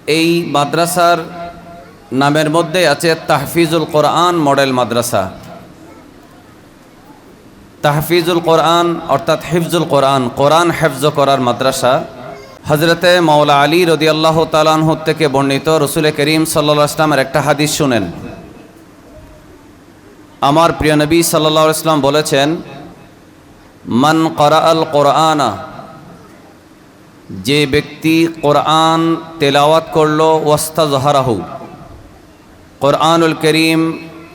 এই মাদ্রাসার নামের মধ্যে আছে তাহফিজুল কোরআন মডেল মাদ্রাসা। তাহফিজুল কোরআন অর্থাৎ হিফজুল কোরআন, কোরআন হেফজ করার মাদ্রাসা। হজরতে মাওলা আলী রাদিয়াল্লাহু তাআলা আনহু থেকে বর্ণিত, রসুল করিম সাল্লাল্লাহু আলাইহি ওয়াসাল্লামের একটা হাদিস শুনেন। আমার প্রিয় নবী সাল্লাল্লাহু আলাইহি ওয়াসাল্লাম বলেছেন, মান ক্বারাআল কোরআনা, যে ব্যক্তি কোরআন তেলাওয়াত করলো, ওয়াস্তাজহারাহু, কোরআনুল করিম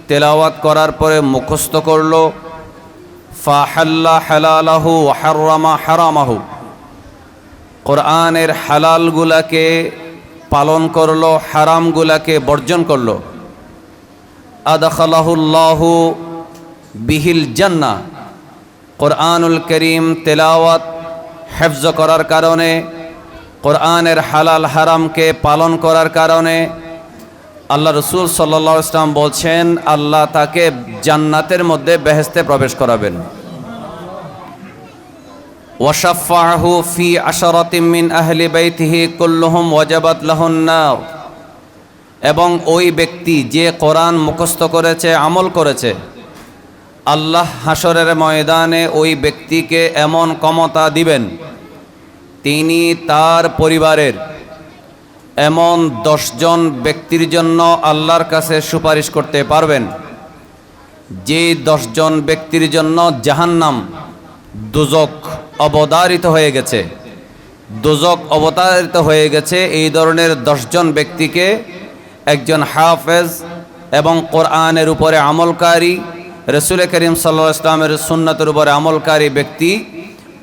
তেলাওয়াত করার পরে মুখস্থ করলো, ফাহাল্লা হালালাহু ওয়া হাররামা হারামাহু, কোরআনের হালালগুলাকে পালন করলো, হারামগুলাকে বর্জন করলো, আদখালাহুল্লাহু বিহিল জান্নাহ, কোরআনুল করিম তেলাওয়াত হেফজ করার কারণে, কোরআনের হালাল হারামকে পালন করার কারণে আল্লাহ রসুল সাল্লাল্লাহু আলাইহি ওয়াসাল্লাম বলছেন, আল্লাহ তাকে জান্নাতের মধ্যে বেহেশতে প্রবেশ করাবেন। ওয়াশাফাহু ফি আশরাতিন মিন আহলি বাইতিহি কুল্লুহুম ওয়াজাবাত লাহুন নার, এবং ওই ব্যক্তি যে কোরআন মুখস্থ করেছে, আমল করেছে, আল্লাহ হাসরের ময়দানে ওই ব্যক্তিকে এমন ক্ষমতা দিবেন, তিনি তার পরিবারের এমন 10 জন ব্যক্তির জন্য আল্লাহর কাছে সুপারিশ করতে পারবেন, যে 10 জন ব্যক্তির জন্য জাহান্নাম, দোজখ অবধারিত হয়ে গেছে, দোজখ অবধারিত হয়ে গেছে। এই ধরনের 10 জন ব্যক্তিকে একজন হাফেজ এবং কোরআনের উপরে আমলকারী, রসুল করিম সাল্লাল্লাহু আলাইহি ওয়াসাল্লামের সুন্নাতের উপরে আমলকারী ব্যক্তি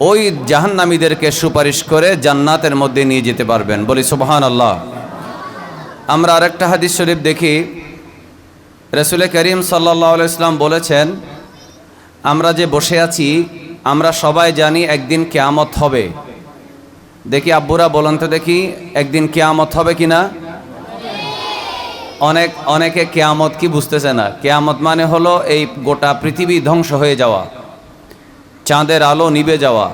ওই জাহান্নামীদেরকে সুপারিশ করে জান্নাতের মধ্যে নিয়ে যেতে পারবেন। বলি সুবহানাল্লাহ। আমরা আরেকটা হাদিস শরীফ দেখি, রসুল করিম সাল্লাল্লাহু আলাইহি ওয়াসাল্লাম বলেছেন, আমরা যে বসে আছি, আমরা সবাই জানি একদিন কিয়ামত হবে। দেখি আব্বুরা বলেন তো দেখি, একদিন কিয়ামত হবে কিনা? অনেকে কিয়ামত কি বুঝতেছে না। কিয়ামত মানে হলো এই গোটা পৃথিবী ধ্বংস হয়ে যাওয়া, চাঁদের আলো নিভে যাওয়া।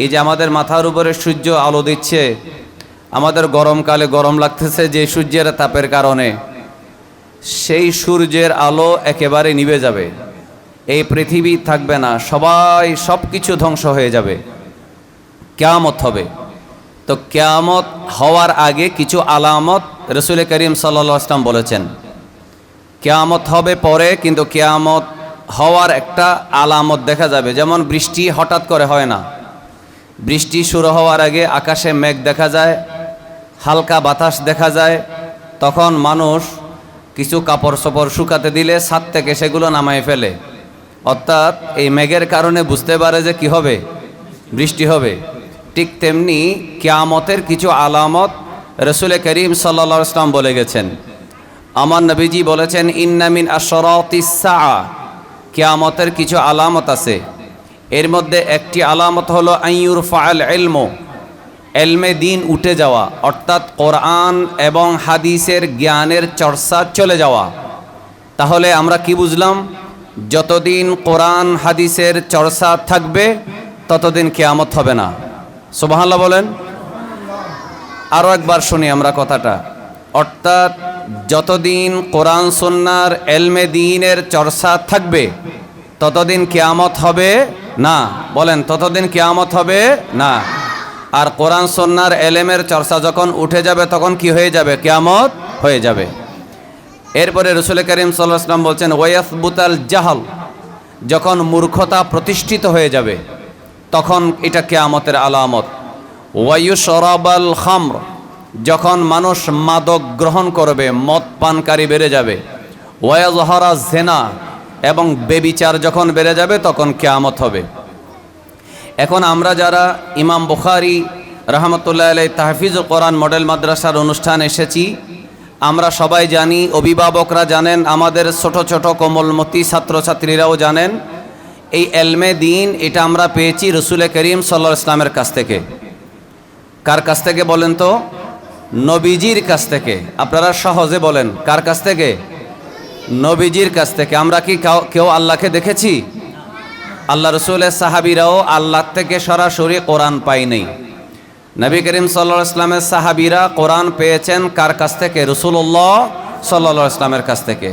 এই যে আমাদের মাথার উপরে সূর্য আলো দিচ্ছে, আমাদের গরমকালে গরম লাগতেছে যে সূর্যের তাপের কারণে, সেই সূর্যের আলো একেবারে নিভে যাবে, এই পৃথিবী থাকবে না, সব কিছু ধ্বংস হয়ে যাবে, কিয়ামত হবে। তো কিয়ামত হওয়ার আগে কিছু আলামত রসুল করিম সাল্লাল্লাহু আলাইহি ওয়াসাল্লাম বলেছেন। কিয়ামত হবে পরে, কিন্তু কিয়ামত হওয়ার একটা আলামত দেখা যাবে। যেমন বৃষ্টি হঠাৎ করে হয় না, বৃষ্টি শুরু হওয়ার আগে আকাশে মেঘ দেখা যায়, হালকা বাতাস দেখা যায়, তখন মানুষ কিছু কাপড় চোপড় শুকাতে দিলে ছাদ থেকে সেগুলো নামায় ফেলে, অর্থাৎ এই মেঘের কারণে বুঝতে পারে যে কি হবে, বৃষ্টি হবে। ঠিক তেমনি কিয়ামতের কিছু আলামত রসুল করিম সাল্লাল্লাহু আলাইহি ওয়াসাল্লাম বলে গেছেন। আমার নবীজি বলেছেন, ইন্না মিন আশরাতিস সাআ, কিয়ামতের কিছু আলামত আছে। এর মধ্যে একটি আলামত হলো আইয়ুরফাআল ইলমু, ইলমে দ্বীন উঠে যাওয়া, অর্থাৎ কোরআন এবং হাদিসের জ্ঞানের চর্চা চলে যাওয়া। তাহলে আমরা কি বুঝলাম? যতদিন কোরআন হাদিসের চর্চা থাকবে ততদিন কিয়ামত হবে না। সুবহানাল্লাহ বলেন। আরও একবার শুনি আমরা কথাটা, অর্থাৎ যতদিন কোরআন সুন্নাহর ইলমে দ্বীনের চর্চা থাকবে ততদিন কিয়ামত হবে না। বলেন, ততদিন কিয়ামত হবে না। আর কোরআন সুন্নাহর ইলমের চর্চা যখন উঠে যাবে তখন কি হয়ে যাবে? কিয়ামত হয়ে যাবে। এরপরে রসুল করিম সাল্লাল্লাহু আলাইহি ওয়াসাল্লাম বলছেন, ওয়ায়াসবুতাল জাহাল, যখন মূর্খতা প্রতিষ্ঠিত হয়ে যাবে তখন এটা কিয়ামতের আলামত। ওয়ায়ুশরাবাল খামর, যখন মানুষ মাদক গ্রহণ করবে, মদ পানকারী বেড়ে যাবে। ওয়ায়াজহারা জিনা, এবং বেবিচার যখন বেড়ে যাবে তখন কিয়ামত হবে। এখন আমরা যারা ইমাম বুখারী রাহমাতুল্লাহি আলাইহি তাহফিজুল কোরআন মডেল মাদ্রাসার অনুষ্ঠান এসেছি, আমরা সবাই জানি, অভিভাবকরা জানেন, আমাদের ছোট ছোট কোমলমতি ছাত্রছাত্রীরাও জানেন, এই ইলমে দ্বীন এটা আমরা পেয়েছি রসুল করিম সাল্লাল্লাহু আলাইহি ওয়াসাল্লামের কাছ থেকে। কার কাছ থেকে বলেন তো? নবীজির কাছ থেকে। আপনারা সহজে বলেন, কার কাছ থেকে? নবীজির কাছ থেকে। আমরা কি কেউ আল্লাহকে দেখেছি? আল্লাহ রসুলের সাহাবীরাও আল্লাহ থেকে সরাসরি কোরআন পাই নাই। নবী করিম সাল্লাল্লাহু আলাইহি ওয়াসাল্লামের সাহাবীরা কোরআন পেয়েছেন কার কাছ থেকে? রাসূলুল্লাহ সাল্লাল্লাহু আলাইহি ওয়াসাল্লামের কাছ থেকে।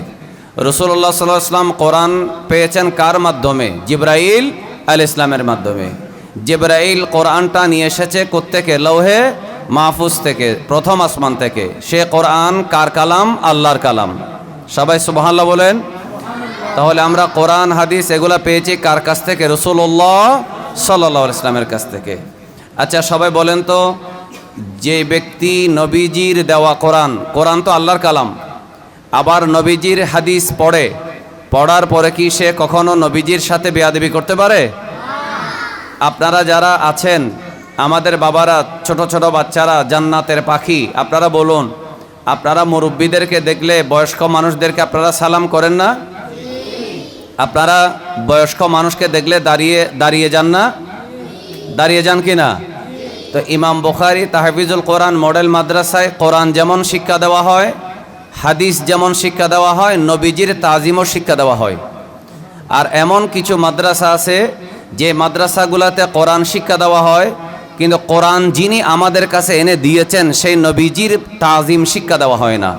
রাসূলুল্লাহ সাল্লাল্লাহু আলাইহি ওয়াসাল্লাম কোরআন পেয়েছেন কার মাধ্যমে? জিবরাইল আলাইহিস সালামের মাধ্যমে। জিবরাইল কোরআনটা নিয়ে এসেছে কোত্থেকে? লৌহে মাহফুজ থেকে, প্রথম আসমান থেকে। সে কোরআন কার কালাম? আল্লাহর কালাম। সবাই সুবহানাল্লাহ বলেন। তাহলে আমরা কোরআন হাদিস এগুলা পেয়েছি কার কাছ থেকে? রাসূলুল্লাহ সাল্লাল্লাহু আলাইহি ওয়াসাল্লামের কাছ থেকে। আচ্ছা সবাই বলেন তো, যে ব্যক্তি নবীজির দেওয়া কোরআন তো আল্লাহর কালাম, আবার নবীজির হাদিস পড়ার পরে কি সে কখনো নবীজির সাথে বেয়াদবি করতে পারে? আপনারা যারা আছেন, আমাদের বাবারা, ছোট ছোট বাচ্চারা, জান্নাতের পাখি, আপনারা বলুন, আপনারা মুরব্বীদেরকে দেখলে, বয়স্ক মানুষদেরকে আপনারা সালাম করেন না? আপনারা বয়স্ক মানুষকে দেখলে দাঁড়িয়ে যান না? দাঁড়িয়ে যান কি না? তো ইমাম বুখারী তাহফিজুল কোরআন মডেল মাদ্রাসায় কোরআন যেমন শিক্ষা দেওয়া হয়, হাদিস যেমন শিক্ষা দেওয়া হয়, নবীজির তাজিমও শিক্ষা দেওয়া হয়। আর এমন কিছু মাদ্রাসা আছে যে মাদ্রাসাগুলোতে কোরআন শিক্ষা দেওয়া হয়, কিন্তু কোরআন যিনি আমাদের কাছে এনে দিয়েছেন সেই নবীজির তাজিম শিক্ষা দেওয়া হয় না।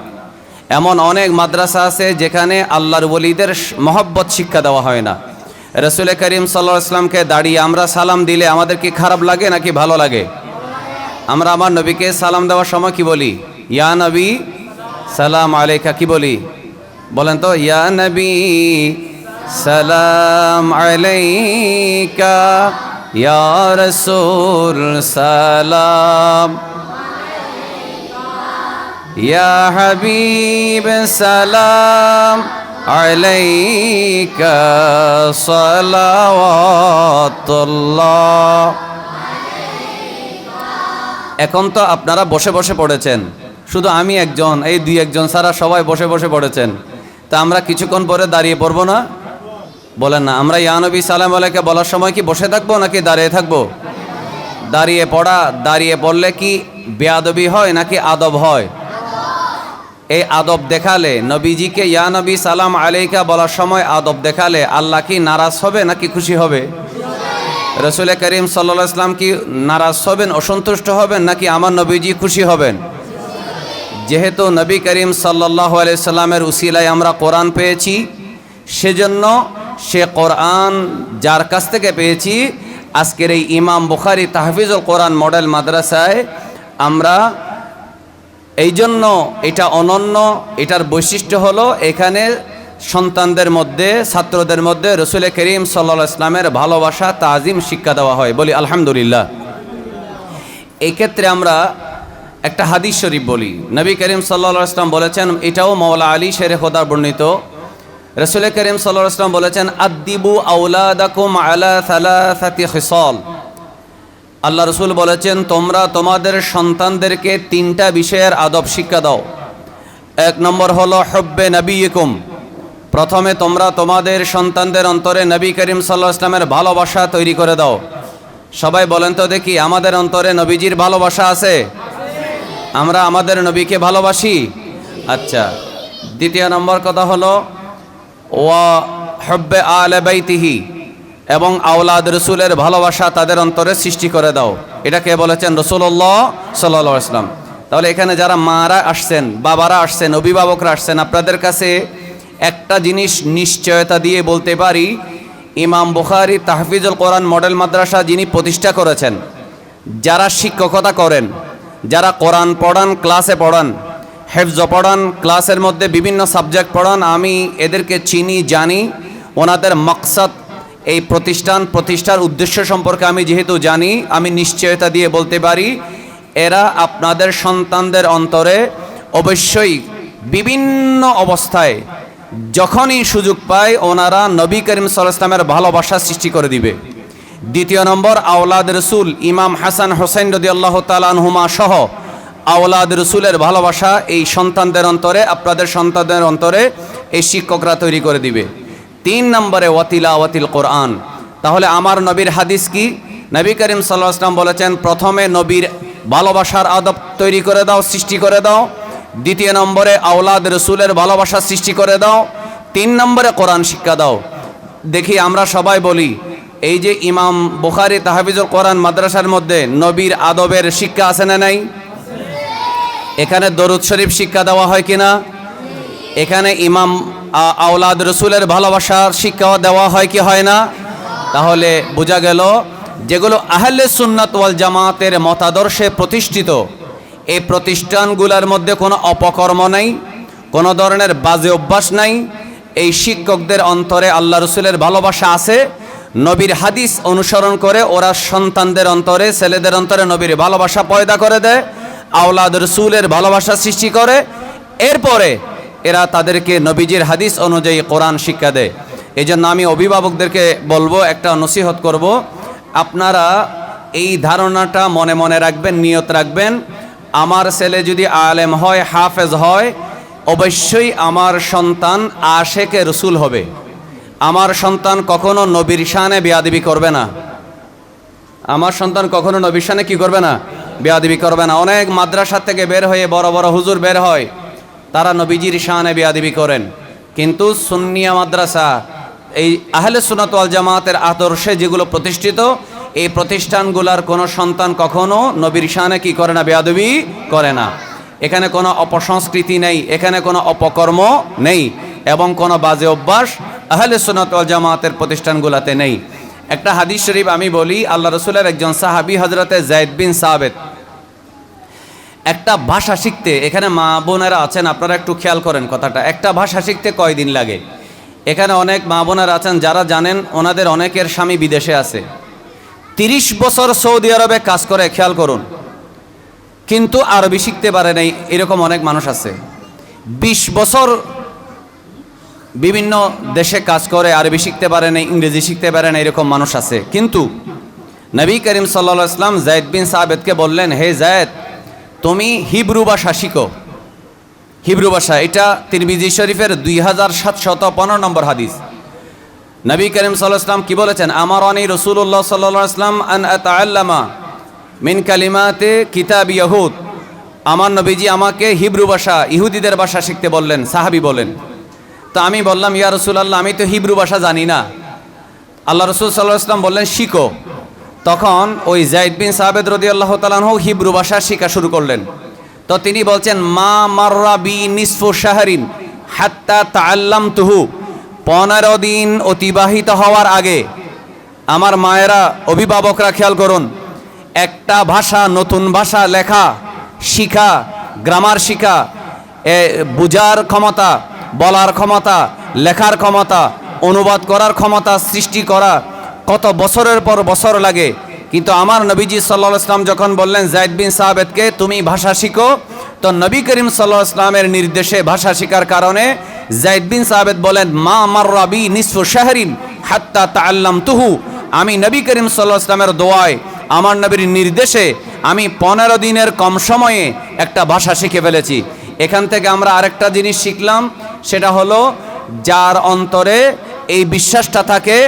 এমন অনেক মাদ্রাসা আছে যেখানে আল্লাহর ওলিদের মহব্বত শিক্ষা দেওয়া হয় না। রাসূল করিম সাল্লাল্লাহু আলাইহি ওয়াসাল্লামকে দাঁড়িয়ে আমরা সালাম দিলে আমাদের কি খারাপ লাগে নাকি ভালো লাগে? আমরা আমার নবীকে সালাম দেওয়ার সময় কি বলি? ইয়া নবী সালাম আলাইকা। কি বলি বলেন তো? ইয়া নবী সালাম আলাইকা, ইয়া রাসূল সালাম, ইয়া হাবিব সালাম আলাইকা সালাওয়াতুল্লাহ। এখন তো আপনারা বসে বসে পড়েছেন, শুধু আমি একজন, এই দুই একজন ছাড়া সবাই বসে বসে পড়েছেন। তা আমরা কিছুক্ষণ পরে দাঁড়িয়ে পড়বো না? বলেন না। আমরা ইয়া নবী সালাম আলাইকা বলার সময় কি বসে থাকবো নাকি দাঁড়িয়ে থাকবো? দাঁড়িয়ে পড়লে কি বেয়াদবি হয় নাকি আদব হয়? এই আদব দেখালে, নবীজিকে ইয়া নবী সালাম আলাইকা বলার সময় আদব দেখালে আল্লাহ কি নারাজ হবে নাকি খুশি হবে? রাসূল করিম সাল্লাল্লাহু আলাইহি ওয়াসাল্লাম কি নারাজ হবেন, অসন্তুষ্ট হবেন, নাকি আমার নবীজি খুশি হবেন? যেহেতু নবী করিম সাল্লাল্লাহু আলাইহি ওয়াসাল্লামের উসিলায় আমরা কোরআন পেয়েছি, সেজন্য সে কোরআন যার কাছ থেকে পেয়েছি, আজকের এই ইমাম বুখারী তাহফিজুল কোরআন মডেল মাদ্রাসায় আমরা এই জন্য এটা অনন্য। এটার বৈশিষ্ট্য হলো এখানে সন্তানদের মধ্যে, ছাত্রদের মধ্যে রাসূল করিম সাল্লাল্লাহু আলাইহি ওয়াসাল্লামের ভালোবাসা, তাজিম শিক্ষা দেওয়া হয়। বলি আলহামদুলিল্লাহ। এই ক্ষেত্রে আমরা একটা হাদিস শরীফ বলি। নবী করিম সাল্লাল্লাহু আলাইহি ওয়াসাল্লাম বলেছেন, এটাও মাওলা আলী শেরে খোদার বর্ণিত। রাসূল করিম সাল্লাল্লাহু আলাইহি ওয়াসাল্লাম বলেছেন, আদ্দিবু আওলাদাকুম আলা সালাসাতি খিসাল। আল্লাহ রসুল বলেছেন, তোমরা তোমাদের সন্তানদেরকে তিনটা বিষয়ের আদব শিক্ষা দাও। এক নম্বর হলো হুব্বে নবিয়িকুম। প্রথমে তোমরা তোমাদের সন্তানদের অন্তরে নবী করিম সাল্লাল্লাহু আলাইহি ওয়াসাল্লামের ভালোবাসা তৈরি করে দাও। সবাই বলেন তো দেখি, আমাদের অন্তরে নবীজির ভালোবাসা আছে? আমরা আমাদের নবীকে ভালোবাসি? আচ্ছা, দ্বিতীয় নম্বর কথা হলো ওয়া হুব্বে আলে বাইতিহি, এবং আওলাদ রসুলের ভালোবাসা তাদের অন্তরে সৃষ্টি করে দাও। এটাকে বলেছেন রাসূলুল্লাহ সাল্লাল্লাহু আলাইহি ওয়াসাল্লাম। তাহলে এখানে যারা মারা আসছেন, বাবারা আসছেন, অভিভাবকরা আসছেন, আপনাদের কাছে একটা জিনিস নিশ্চয়তা দিয়ে বলতে পারি, ইমাম বুখারী তাহফিজুল কোরআন মডেল মাদ্রাসা যিনি প্রতিষ্ঠা করেছেন, যারা শিক্ষকতা করেন, যারা কোরআন পড়ান, ক্লাসে পড়ান, হেফজ পড়ান, ক্লাসের মধ্যে বিভিন্ন সাবজেক্ট পড়ান, আমি এদেরকে চিনি, জানি। ওনাদের মাকসাদ, এই প্রতিষ্ঠার উদ্দেশ্য সম্পর্কে আমি যেহেতু জানি, আমি নিশ্চয়তা দিয়ে বলতে পারি, এরা আপনাদের সন্তানদের অন্তরে অবশ্যই বিভিন্ন অবস্থায় যখনই সুযোগ পায় ওনারা নবী করিম সাল্লাল্লাহু আলাইহি ওয়াসাল্লামের ভালোবাসা সৃষ্টি করে দিবে। দ্বিতীয় নম্বর, আওলাদ রসুল ইমাম হাসান হোসেন রাদিয়াল্লাহু তাআলা আনহুমা সহ আওলাদ রসুলের ভালোবাসা এই সন্তানদের অন্তরে, আপনাদের সন্তানদের অন্তরে এই শিক্ষকরা তৈরি করে দিবে। 3 নম্বরে ওয়াতিলাওয়াতিল কোরআন। তাহলে আমার নবীর হাদিস কি? নবী করিম সাল্লাল্লাহু আলাইহি ওয়াসাল্লাম বলেছেন, প্রথমে নবীর ভালোবাসার আদব তৈরি করে দাও, সৃষ্টি করে দাও। দ্বিতীয় নম্বরে আওলাদ রসুলের ভালোবাসা সৃষ্টি করে দাও। 3 নম্বরে কোরআন শিক্ষা দাও। দেখি আমরা সবাই বলি, এই যে ইমাম বুখারী তাহফিজুল কোরআন মাদ্রাসার মধ্যে নবীর আদবের শিক্ষা আছে না নাই? এখানে দরুদ শরীফ শিক্ষা দেওয়া হয় কিনা? এখানে ইমাম আওলাদ রসুলের ভালোবাসার শিক্ষাও দেওয়া হয় কি হয় না? তাহলে বোঝা গেল যেগুলো আহলে সুন্নাত ওয়াল জামাতের মতাদর্শে প্রতিষ্ঠিত, এই প্রতিষ্ঠানগুলোর মধ্যে কোনো অপকর্ম নাই, কোনো ধরনের বাজে অভ্যাস নাই। এই শিক্ষকদের অন্তরে আল্লাহ রসুলের ভালোবাসা আছে। নবীর হাদিস অনুসরণ করে ওরা সন্তানদের অন্তরে, ছেলেদের অন্তরে নবীর ভালোবাসা পয়দা করে দেয়, আওলাদ রসুলের ভালোবাসা সৃষ্টি করে। এরপরে এরা তাদেরকে নবীজির হাদিস অনুযায়ী কোরআন শিক্ষা দেয়। এই জন্য আমি অভিভাবকদেরকে বলবো, একটা নসিহত করব, আপনারা এই ধারণাটা মনে মনে রাখবেন, নিয়ত রাখবেন, আমার ছেলে যদি আলেম হয়, হাফেজ হয়, অবশ্যই আমার সন্তান আশেকে রসুল হবে। আমার সন্তান কখনো নবীর শানে বেয়াদবি করবে না। আমার সন্তান কখনো নবীর শানে কি করবে না? বেয়াদবি করবে না। অনেক মাদ্রাসা থেকে বের হয়ে বড় বড় হুজুর বের হয়, তারা নবীজির শানে বেয়াদবি করেন। কিন্তু সুন্নিয়া মাদ্রাসা, এই আহলে সুন্নাত ওয়াল জামাতের আদর্শে যেগুলো প্রতিষ্ঠিত, এই প্রতিষ্ঠানগুলোর কোনো সন্তান কখনো নবীর শানে কি করে না? বেয়াদবি করে না। এখানে কোনো অপসংস্কৃতি নেই, এখানে কোনো অপকর্ম নেই, এবং কোনো বাজে অভ্যাস আহলে সুন্নাত ওয়াল জামাতের প্রতিষ্ঠানগুলোতে নেই। একটা হাদিস শরীফ আমি বলি, আল্লাহ রসুলের একজন সাহাবী হযরতে যায়েদ বিন সাবিত একটা ভাষা শিখতে, এখানে মা বোনেরা আছেন, আপনারা একটু খেয়াল করেন কথাটা, একটা ভাষা শিখতে কয়দিন লাগে? এখানে অনেক মা বোনেরা আছেন যারা জানেন ওনাদের অনেকের স্বামী বিদেশে আছে, 30 বছর সৌদি আরবে কাজ করে, খেয়াল করুন, কিন্তু আরবি শিখতে পারে নাই, এরকম অনেক মানুষ আছে। 20 বছর বিভিন্ন দেশে কাজ করে, আরবি শিখতে পারে নাই, ইংরেজি শিখতে পারে না, এরকম মানুষ আছে। কিন্তু নবী করিম সাল্লাল্লাহু আলাইহি ওয়াসাল্লাম যায়েদ বিন সাবিতকে বললেন, হে যায়েদ, তুমি হিব্রু ভাষা শিখো। হিব্রু ভাষা, এটা তিরমিজি শরীফের 2715 নম্বর হাদিস। নবী করিম সাল্লাল্লাহু আলাইহি ওয়াসাল্লাম কি বলেছেন? আমারানি রাসূলুল্লাহ সাল্লাল্লাহু আলাইহি ওয়াসাল্লাম আন আতাআল্লামা মিন কালিমাতে কিতাব ইয়াহুদ। আমার নবীজি আমাকে হিব্রু ভাষা, ইহুদিদের ভাষা শিখতে বললেন। সাহাবী বলেন, তো আমি বললাম, ইয়া রাসূলুল্লাহ, আমি তো হিব্রু ভাষা জানি না। আল্লাহ রাসূল সাল্লাল্লাহু আলাইহি ওয়াসাল্লাম বললেন, শিখো। তখন ওই যায়েদ বিন সাবিত রাদিয়াল্লাহু তাআলা আনহু হিব্রু ভাষা শেখা শুরু করলেন। তো তিনি বলছেন, মা মাররা বি নিসফু শাহরিন হাত্তা তাআল্লামতুহু, 15 দিন অতিবাহিত হওয়ার আগে, আমার মায়েরা, অভিভাবকরা খেয়াল করুন, একটা ভাষা, নতুন ভাষা লেখা শিখা, গ্রামার শিখা, বুঝার ক্ষমতা, বলার ক্ষমতা, লেখার ক্ষমতা, অনুবাদ করার ক্ষমতা সৃষ্টি করা কত বছরের পর বছর লাগে। কিন্তু আমার নবীজি সাল্লাল্লাহু আলাইহি ওয়াসাল্লাম যখন বললেন যায়েদ বিন সাবিতকে তুমি ভাষা শিখো, তো নবী করিম সাল্লাল্লাহু আলাইহি ওয়াসাল্লামের নির্দেশে ভাষা শিখার কারণে যায়েদ বিন সাবিত বলেন, মা মাররা বি নিসফু শাহরিন হাত্তা তাআল্লামতুহু, আমি নবী করিম সাল্লাল্লাহু আলাইহি ওয়াসাল্লামের দোয়ায়, আমার নবীর নির্দেশে আমি 15 দিনের কম সময়ে একটা ভাষা শিখে ফেলেছি। এখান থেকে আমরা আরেকটা জিনিস শিখলাম, সেটা হলো যার অন্তরে এই বিশ্বাসটা থাকে,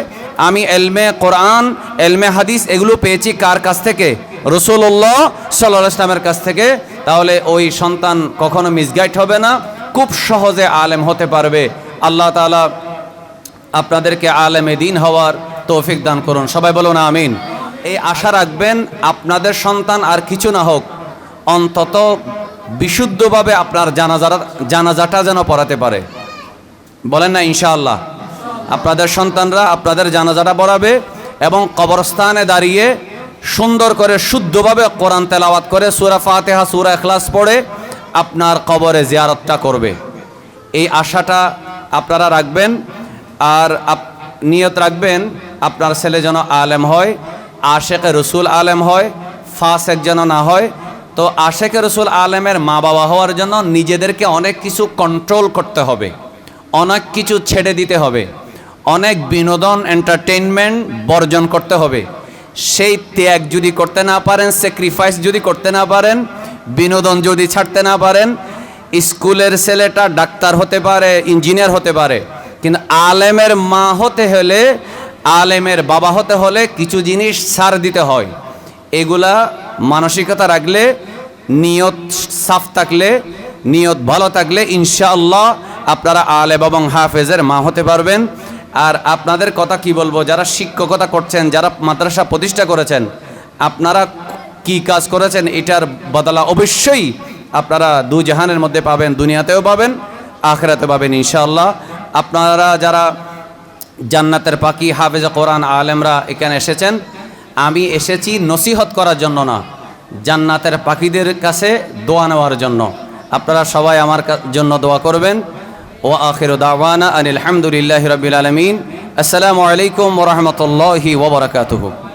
আমি এলমে কোরআন, এলমে হাদিস এগুলো পেয়েছি কার কাছ থেকে? রাসূলুল্লাহ সাল্লাল্লাহু আলাইহি ওয়াসাল্লামের কাছ থেকে। তাহলে ওই সন্তান কখনো মিসগাইড হবে না, খুব সহজে আলেম হতে পারবে। আল্লাহ তাআলা আপনাদেরকে আলেমে দ্বীন হওয়ার তৌফিক দান করুন। সবাই বলুন আমিন। এই আশা রাখবেন, আপনাদের সন্তান আর কিছু না হোক, অন্তত বিশুদ্ধভাবে আপনার জানাজাটা যেন পড়াতে পারে। বলেন না ইনশাআল্লাহ? আপনাদের সন্তানরা আপনাদের জানাজাটা পড়াবে এবং কবরস্থানে দাঁড়িয়ে সুন্দর করে শুদ্ধভাবে কোরআন তেলাওয়াত করে সূরা ফাতিহা, সূরা ইখলাস পড়ে আপনার কবরে জিয়ারতটা করবে। এই আশাটা আপনারা রাখবেন। আর নিয়ত রাখবেন, আপনার ছেলে যেন আলেম হয়, আশেকে রসুল আলেম হয়, ফাসেক যেন না হয়। তো আশেকে রসুল আলেমের মা বাবা হওয়ার জন্য নিজেদেরকে অনেক কিছু কন্ট্রোল করতে হবে, অনেক কিছু ছেড়ে দিতে হবে, অনেক বিনোদন, এন্টারটেইনমেন্ট বর্জন করতে হবে। সেই ত্যাগ যদি করতে না পারেন, স্যাক্রিফাইস যদি করতে না পারেন, বিনোদন যদি ছাড়তে না পারেন, স্কুলের ছেলেটা ডাক্তার হতে পারে, ইঞ্জিনিয়ার হতে পারে, কিন্তু আলেমের মা হতে হলে, আলেমের বাবা হতে হলে কিছু জিনিস ছাড় দিতে হয়। এগুলা মানসিকতা রাখলে, নিয়ত সাফ থাকলে, নিয়ত ভালো থাকলে ইনশাআল্লাহ আপনারা আলেম এবং হাফেজের মা হতে পারবেন। আর আপনাদের কথা কি বলবো, যারা শিক্ষকতা করছেন, যারা মাদ্রাসা প্রতিষ্ঠা করেছেন, আপনারা কি কাজ করেছেন এটার বদলা অবশ্যই আপনারা দুই জাহানের মধ্যে পাবেন, দুনিয়াতেও পাবেন, আখিরাতে পাবেন ইনশাআল্লাহ। আপনারা যারা জান্নাতের পাখি হাফেজে কোরআন আলেমরা এখানে এসেছেন, আমি এসেছি নসিহত করার জন্য না, জান্নাতের পাখিদের কাছে দোয়া নেওয়ার জন্য। আপনারা সবাই আমার জন্য দোয়া করবেন। ও আখিরু দাওয়ানা আনিল হামদুলিল্লাহি রাব্বিল আলামিন। আসসালামু আলাইকুম ওয়া রাহমাতুল্লাহি ওয়া বারাকাতুহু।